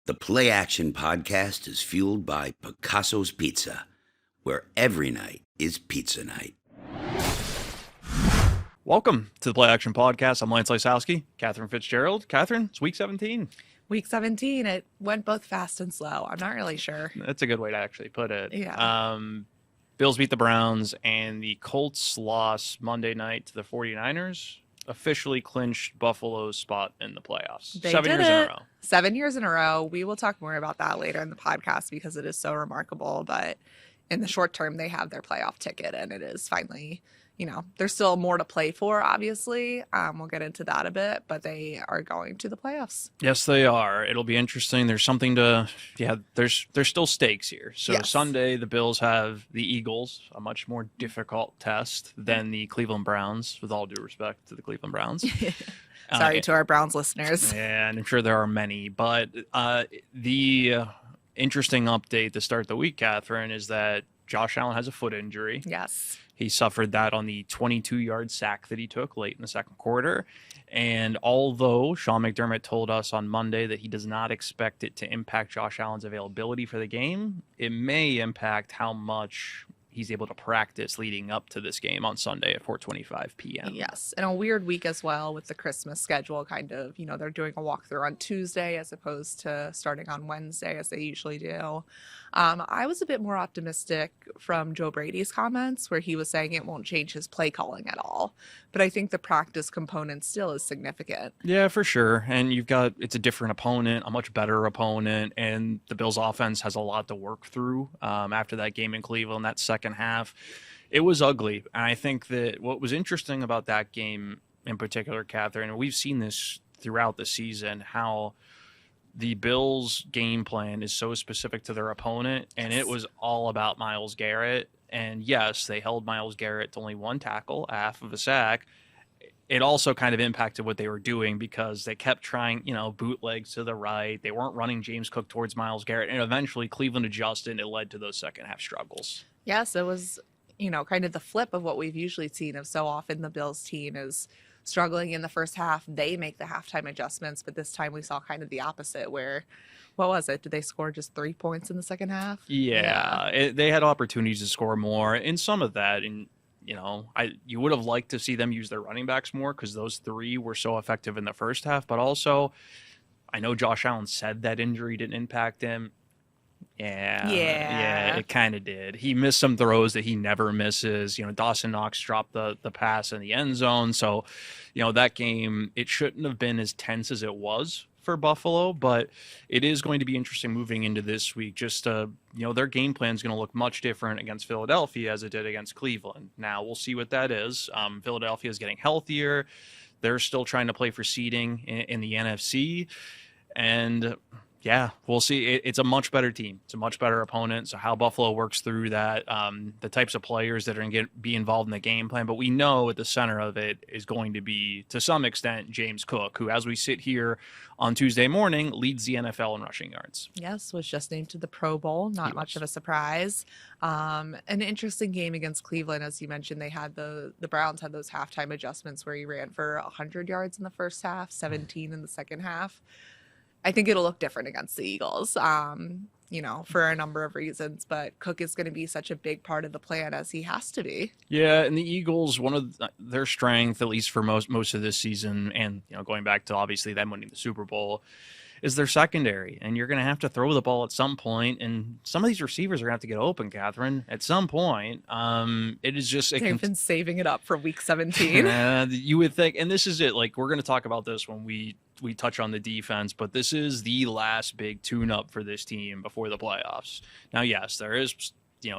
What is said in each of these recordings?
The Play Action podcast is fueled by Picasso's Pizza, where every night is pizza night. Welcome to the Play Action Podcast. I'm Lance Lysowski, Katherine Fitzgerald. Katherine, it's week 17. Week 17, it went both fast and slow. I'm not really sure. That's a good way to actually put it. Yeah. Bills beat the Browns, and the Colts lost Monday night to the 49ers, officially clinched Buffalo's spot in the playoffs. They 7 did years in a it. row. 7 years in a row. We will talk more about that later in the podcast because it is so remarkable. But in the short term, they have their playoff ticket, and it is finally, there's still more to play for, obviously. We'll get into that a bit, but they are going to the playoffs. Yes, they are. It'll be interesting. There's something there's still stakes here. So Yes. Sunday, the Bills have the Eagles, a much more difficult test than the Cleveland Browns, with all due respect to the Cleveland Browns. Sorry to our Browns listeners. And I'm sure there are many, but the interesting update to start the week, Katherine, is that Josh Allen has a foot injury. Yes. He suffered that on the 22-yard sack that he took late in the second quarter. And although Sean McDermott told us on Monday that he does not expect it to impact Josh Allen's availability for the game, it may impact how much he's able to practice leading up to this game on Sunday at 4:25 p.m. Yes, and a weird week as well with the Christmas schedule, kind of, they're doing a walkthrough on Tuesday as opposed to starting on Wednesday as they usually do. I was a bit more optimistic from Joe Brady's comments where he was saying it won't change his play calling at all. But I think the practice component still is significant. Yeah, for sure. And it's a different opponent, a much better opponent, and the Bills offense has a lot to work through after that game in Cleveland, that second half. It was ugly. And I think that what was interesting about that game in particular, Katherine, and we've seen this throughout the season, how the Bills' game plan is so specific to their opponent, and it was all about Myles Garrett. And yes, they held Myles Garrett to only one tackle, half of a sack. It also kind of impacted what they were doing because they kept trying, bootlegs to the right. They weren't running James Cook towards Myles Garrett, and eventually Cleveland adjusted, and it led to those second half struggles. Yes, it was, kind of the flip of what we've usually seen of so often the Bills team is struggling in the first half. They make the halftime adjustments, but this time we saw kind of the opposite where, what was it? Did they score just 3 points in the second half? Yeah. They had opportunities to score more, and some of that, and you would have liked to see them use their running backs more because those three were so effective in the first half. But also, I know Josh Allen said that injury didn't impact him. Yeah, it kind of did. He missed some throws that he never misses. Dawson Knox dropped the pass in the end zone. So, that game, it shouldn't have been as tense as it was for Buffalo, but it is going to be interesting moving into this week. Just, their game plan is going to look much different against Philadelphia as it did against Cleveland. Now, we'll see what that is. Philadelphia is getting healthier. They're still trying to play for seeding in the NFC. And yeah, we'll see. It's a much better team. It's a much better opponent. So how Buffalo works through that, the types of players that are going to be involved in the game plan. But we know at the center of it is going to be, to some extent, James Cook, who, as we sit here on Tuesday morning, leads the NFL in rushing yards. Yes, was just named to the Pro Bowl. Not much of a surprise. An interesting game against Cleveland. As you mentioned, they had the Browns had those halftime adjustments where he ran for 100 yards in the first half, 17 in the second half. I think it'll look different against the Eagles, for a number of reasons. But Cook is going to be such a big part of the plan as he has to be. Yeah, and the Eagles, one of their strength, at least for most of this season, and going back to obviously them winning the Super Bowl, is their secondary. And you're going to have to throw the ball at some point, and some of these receivers are going to have to get open, Katherine, at some point. It is just... They've been saving it up for Week 17. You would think, and this is it, like, we're going to talk about this when we touch on the defense, but this is the last big tune-up for this team before the playoffs. Now, yes, there is,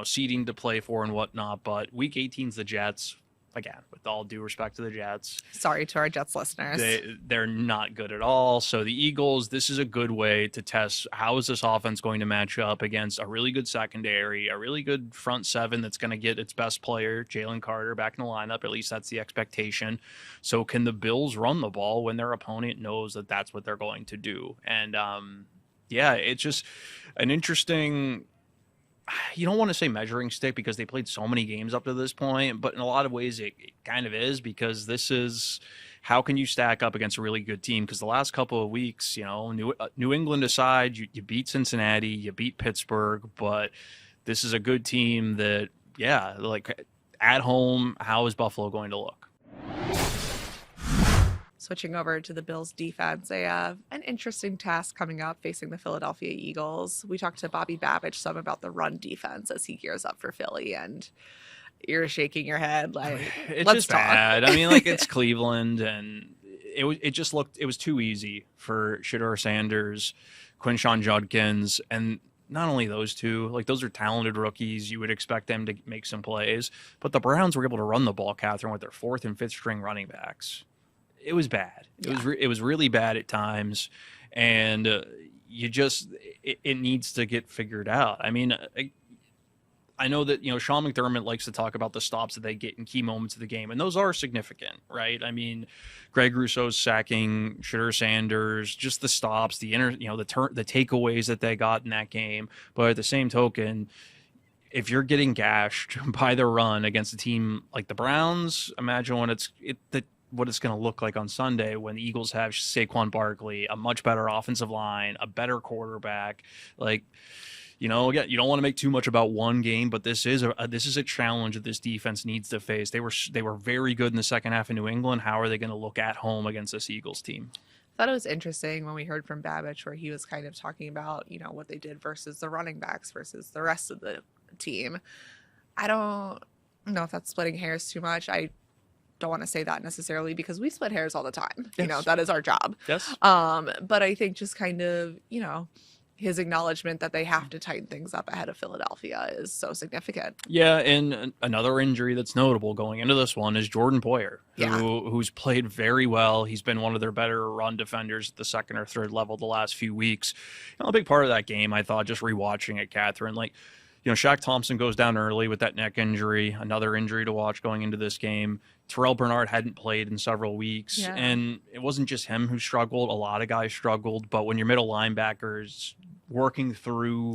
seeding to play for and whatnot, but Week 18 is the Jets. Again, with all due respect to the Jets. Sorry to our Jets listeners. They're not good at all. So the Eagles, this is a good way to test how is this offense going to match up against a really good secondary, a really good front seven that's going to get its best player, Jalen Carter, back in the lineup. At least that's the expectation. So can the Bills run the ball when their opponent knows that that's what they're going to do? And, it's just an interesting... You don't want to say measuring stick because they played so many games up to this point, but in a lot of ways it kind of is, because this is how can you stack up against a really good team? Because the last couple of weeks, New England aside, you beat Cincinnati, you beat Pittsburgh, but this is a good team that, like at home, how is Buffalo going to look? Switching over to the Bills defense, they have an interesting task coming up facing the Philadelphia Eagles. We talked to Bobby Babich some about the run defense as he gears up for Philly, and you're shaking your head like, it's let's just talk. bad. I mean, like, it's Cleveland, and it was too easy for Shedeur Sanders, Quinshon Judkins, and not only those two, like, those are talented rookies. You would expect them to make some plays, but the Browns were able to run the ball, Katherine, with their fourth and fifth string running backs. It was bad. It was really bad at times, and it needs to get figured out. I mean, I know that Sean McDermott likes to talk about the stops that they get in key moments of the game, and those are significant, right? I mean, Greg Rousseau's sacking Shedeur Sanders, just the stops, the takeaways that they got in that game. But at the same token, if you're getting gashed by the run against a team like the Browns, imagine what it's going to look like on Sunday when the Eagles have Saquon Barkley, a much better offensive line, a better quarterback. Like, again, you don't want to make too much about one game, but this is a challenge that this defense needs to face. They were very good in the second half in New England. How are they going to look at home against this Eagles team? I thought it was interesting when we heard from Babich where he was kind of talking about, what they did versus the running backs versus the rest of the team. I don't know if that's splitting hairs too much. I don't want to say that necessarily because we split hairs all the time. Yes. That is our job. Yes. But I think just kind of, his acknowledgement that they have to tighten things up ahead of Philadelphia is so significant. Yeah, and another injury that's notable going into this one is Jordan Poyer, who's played very well. He's been one of their better run defenders at the second or third level the last few weeks. A big part of that game, I thought, just rewatching it, Katherine, Shaq Thompson goes down early with that neck injury, another injury to watch going into this game. Terrell Bernard hadn't played in several weeks, and it wasn't just him who struggled. A lot of guys struggled, but when your middle linebackers working through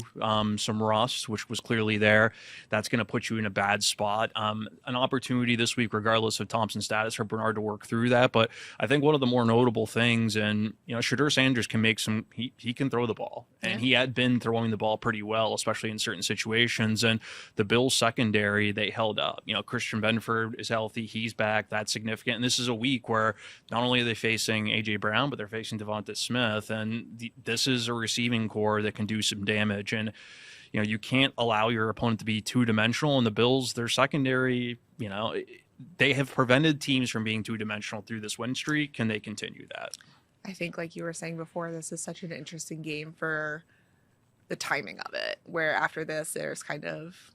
some rust, which was clearly there, that's going to put you in a bad spot. An opportunity this week, regardless of Thompson's status, for Bernard to work through that. But I think one of the more notable things, and Shedeur Sanders can make he can throw the ball, and he had been throwing the ball pretty well, especially in certain situations. And the Bills secondary, they held up. Christian Benford is healthy, he's back, that's significant. And this is a week where not only are they facing AJ Brown, but they're facing Devonta Smith, and this is a receiving core that can do some damage. And you can't allow your opponent to be two-dimensional. And the Bills, their secondary, they have prevented teams from being two-dimensional through this win streak. Can they continue that? I think, like you were saying before, this is such an interesting game for the timing of it, where after this there's kind of,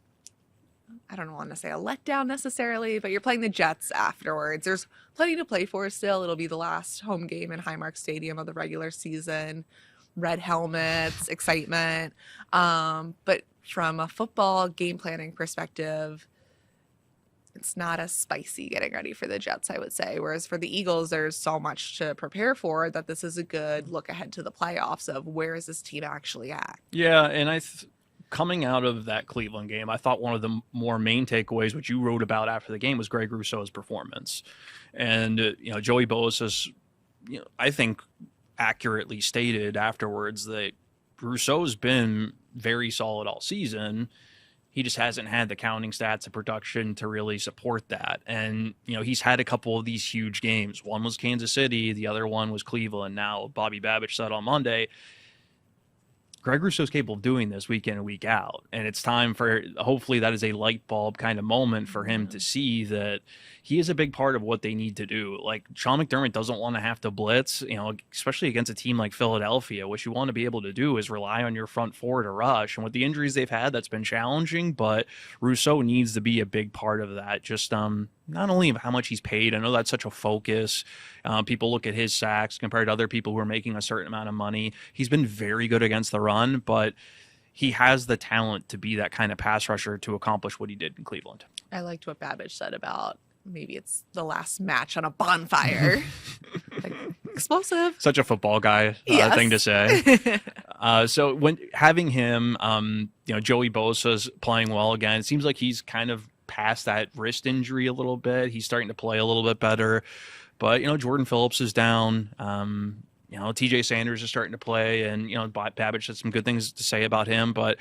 I don't want to say a letdown necessarily, but you're playing the Jets afterwards. There's plenty to play for still. It'll be the last home game in Highmark Stadium of the regular season. Red helmets, excitement. But from a football game planning perspective, it's not as spicy getting ready for the Jets, I would say. Whereas for the Eagles, there's so much to prepare for that this is a good look ahead to the playoffs of where is this team actually at. Yeah, and coming out of that Cleveland game, I thought one of the more main takeaways, which you wrote about after the game, was Greg Rousseau's performance. And, Joey Bosa's, I think, accurately stated afterwards that Rousseau's been very solid all season. He just hasn't had the counting stats and production to really support that. And, he's had a couple of these huge games. One was Kansas City. The other one was Cleveland. Now, Bobby Babich said on Monday, Greg Rousseau's capable of doing this week in and week out. And it's time for, hopefully that is a light bulb kind of moment for him to see that he is a big part of what they need to do. Like, Sean McDermott doesn't want to have to blitz, especially against a team like Philadelphia. What you want to be able to do is rely on your front four to rush. And with the injuries they've had, that's been challenging, but Rousseau needs to be a big part of that. Just not only of how much he's paid. I know that's such a focus. People look at his sacks compared to other people who are making a certain amount of money. He's been very good against the run, but he has the talent to be that kind of pass rusher to accomplish what he did in Cleveland. I liked what Babich said about maybe it's the last match on a bonfire. Explosive. Such a football guy thing to say. So when having him, Joey Bosa's playing well again. It seems like he's kind of past that wrist injury a little bit. He's starting to play a little bit better. But, Jordan Phillips is down. TJ Sanders is starting to play, and, Babbage had some good things to say about him. But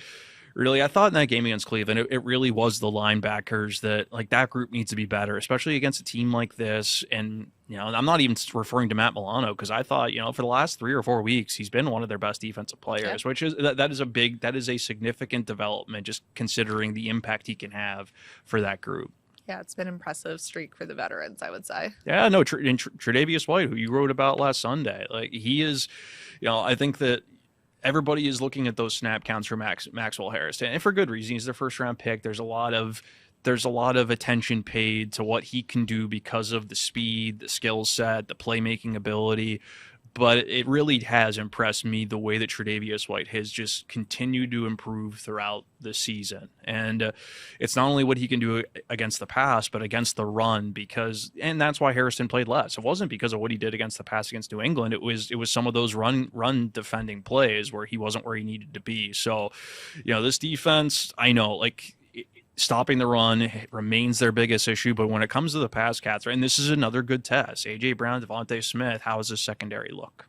really, I thought in that game against Cleveland, it really was the linebackers that group needs to be better, especially against a team like this. And, I'm not even referring to Matt Milano, because I thought, for the last 3 or 4 weeks, he's been one of their best defensive players, which is that is a significant development, just considering the impact he can have for that group. Yeah, it's been an impressive streak for the veterans, I would say. Yeah, no, Tre'Davious White, who you wrote about last Sunday, he is, I think that everybody is looking at those snap counts for Maxwell Harrison, and for good reason. He's their first round pick. There's a lot of attention paid to what he can do because of the speed, the skill set, the playmaking ability. But it really has impressed me the way that Tre'Davious White has just continued to improve throughout the season. And it's not only what he can do against the pass, but against the run, and that's why Harrison played less. It wasn't because of what he did against the pass against New England. It was some of those run defending plays where he wasn't where he needed to be. So, this defense, I know, stopping the run remains their biggest issue, but when it comes to the pass, Katherine, and this is another good test. A.J. Brown, Devontae Smith, how is this secondary look?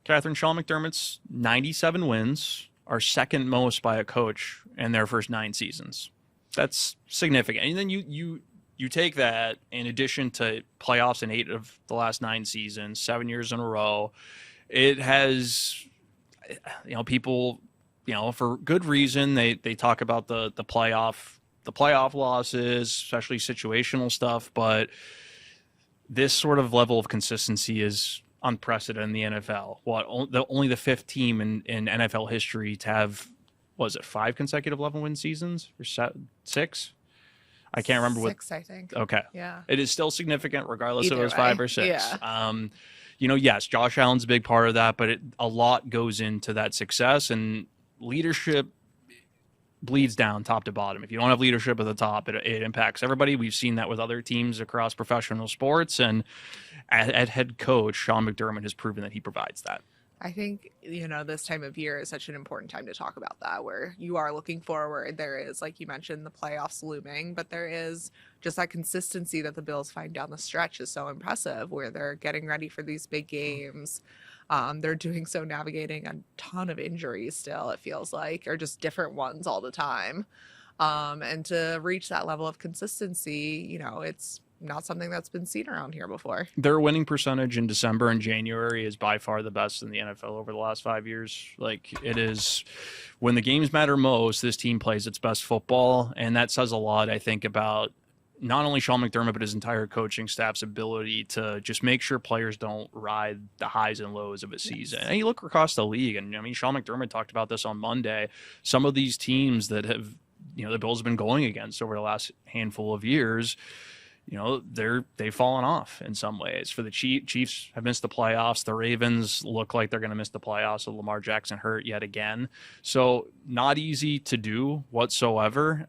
Katherine, Sean McDermott's 97 wins are second most by a coach in their first 9 seasons. That's significant. And then you take that in addition to playoffs in 8 of the last 9 seasons, 7 years in a row. It has, people, for good reason, they talk about the playoff losses, especially situational stuff, but this sort of level of consistency is unprecedented in the NFL. Only the 5th team in NFL history to have, 5 consecutive 11-win seasons or 6? I can't remember 6, I think. Okay. Yeah. It is still significant regardless Either if it was way. 5 or 6. Yeah. Yes, Josh Allen's a big part of that, but a lot goes into that success, and leadership bleeds down top to bottom. If you don't have leadership at the top, it impacts everybody. We've seen that with other teams across professional sports, and at head coach, Sean McDermott has proven that he provides that. I think, this time of year is such an important time to talk about that, where you are looking forward. There is, like you mentioned, the playoffs looming, but there is just that consistency that the Bills find down the stretch is so impressive, where they're getting ready for these big games. They're doing so navigating a ton of injuries still, it feels like, or just different ones all the time. And to reach that level of consistency, it's not something that's been seen around here before. Their winning percentage in December and January is by far the best in the NFL over the last 5 years. It is, when the games matter most, this team plays its best football, and that says a lot, I think, about not only Sean McDermott, but his entire coaching staff's ability to just make sure players don't ride the highs and lows of a season. Yes. And you look across the league, and Sean McDermott talked about this on Monday. Some of these teams that have, the Bills have been going against over the last handful of years, they've fallen off in some ways. For the Chiefs have missed the playoffs. The Ravens look like they're going to miss the playoffs with Lamar Jackson hurt yet again. So not easy to do whatsoever.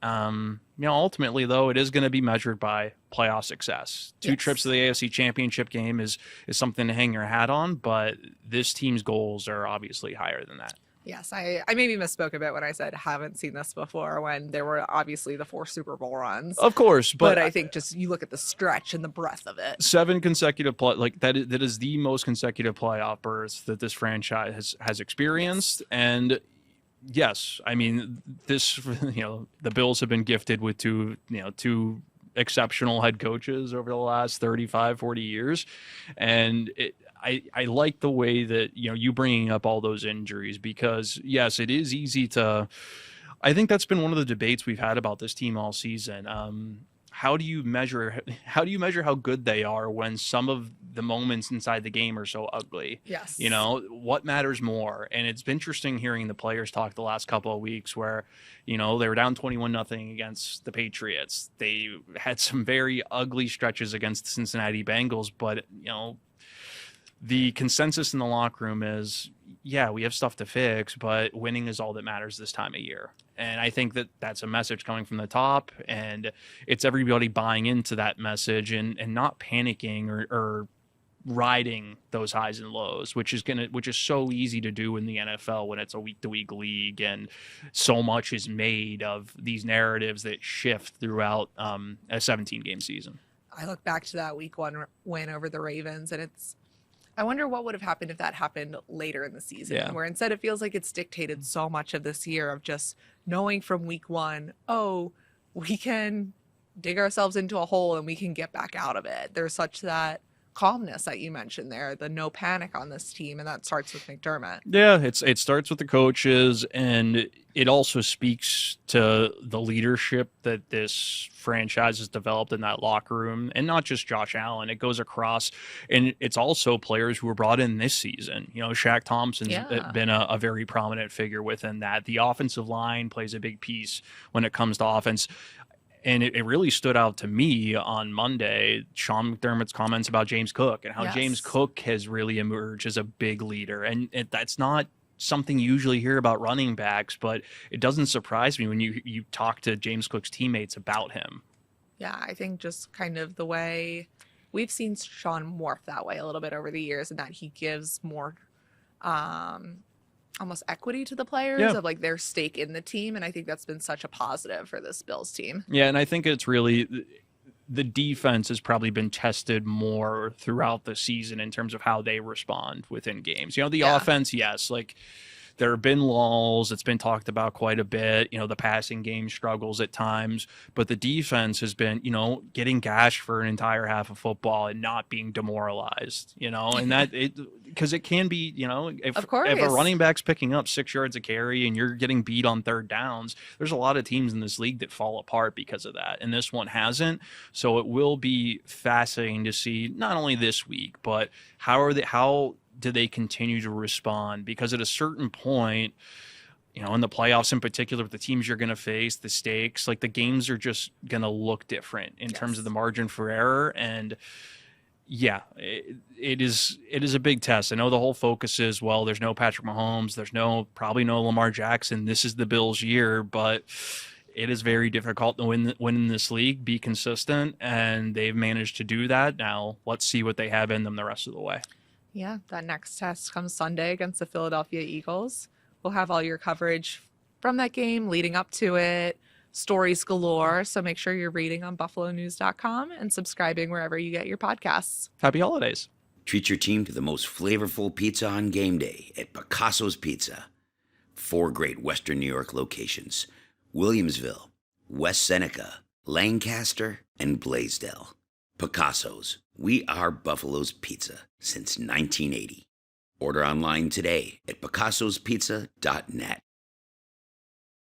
Ultimately, though, it is going to be measured by playoff success. 2 trips to the AFC Championship game is something to hang your hat on, but this team's goals are obviously higher than that. Yes, I maybe misspoke a bit when I said haven't seen this before, when there were obviously the 4 Super Bowl runs. Of course, but I think just you look at the stretch and the breadth of it. 7 consecutive that is the most consecutive playoff berths that this franchise has experienced. Yes. And yes, this the Bills have been gifted with two exceptional head coaches over the last 35, 40 years, and I like the way that you bringing up all those injuries, because yes, it is easy to. I think that's been one of the debates we've had about this team all season. How do you measure how good they are when some of the moments inside the game are so ugly? Yes. What matters more? And it's been interesting hearing the players talk the last couple of weeks where, they were down 21-0 against the Patriots. They had some very ugly stretches against the Cincinnati Bengals, but the consensus in the locker room is, yeah, we have stuff to fix, but winning is all that matters this time of year. And I think that that's a message coming from the top, and it's everybody buying into that message and not panicking or riding those highs and lows, which is so easy to do in the NFL when it's a week-to-week league, and so much is made of these narratives that shift throughout a 17-game season. I look back to that week 1 win over the Ravens, and I wonder what would have happened if that happened later in the season, Yeah. where instead it feels like it's dictated so much of this year of just knowing from week 1, oh, we can dig ourselves into a hole and we can get back out of it. There's such that calmness that you mentioned there, the no panic on this team, and that starts with McDermott. Yeah, it starts with the coaches, and it also speaks to the leadership that this franchise has developed in that locker room, and not just Josh Allen. It goes across, and it's also players who were brought in this season. Shaq Thompson's been a very prominent figure within that. The offensive line plays a big piece when it comes to offense. And it really stood out to me on Monday, Sean McDermott's comments about James Cook and how James Cook has really emerged as a big leader. And that's not something you usually hear about running backs, but it doesn't surprise me when you talk to James Cook's teammates about him. Yeah, I think just kind of the way we've seen Sean morph that way a little bit over the years, and that he gives more almost equity to the players of like their stake in the team. And I think that's been such a positive for this Bills team. Yeah, and I think it's really the defense has probably been tested more throughout the season in terms of how they respond within games. The offense, yes, like there have been lulls. It's been talked about quite a bit. The passing game struggles at times, but the defense has been, getting gashed for an entire half of football and not being demoralized, and that because it can be, if a running back's picking up 6 yards a carry and you're getting beat on third downs, there's a lot of teams in this league that fall apart because of that. And this one hasn't. So it will be fascinating to see not only this week, but how do they continue to respond? Because at a certain point, in the playoffs in particular, with the teams you're going to face, the stakes, like the games are just going to look different in terms of the margin for error. And yeah, it is a big test. I know the whole focus is, well, there's no Patrick Mahomes, there's probably no Lamar Jackson. This is the Bills' year, but it is very difficult to win in this league, be consistent, and they've managed to do that. Now let's see what they have in them the rest of the way. Yeah, that next test comes Sunday against the Philadelphia Eagles. We'll have all your coverage from that game leading up to it, stories galore. So make sure you're reading on buffalonews.com and subscribing wherever you get your podcasts. Happy holidays. Treat your team to the most flavorful pizza on game day at Picasso's Pizza. 4 great Western New York locations: Williamsville, West Seneca, Lancaster, and Blaisdell. Picasso's. We are Buffalo's Pizza since 1980. Order online today at picassospizza.net.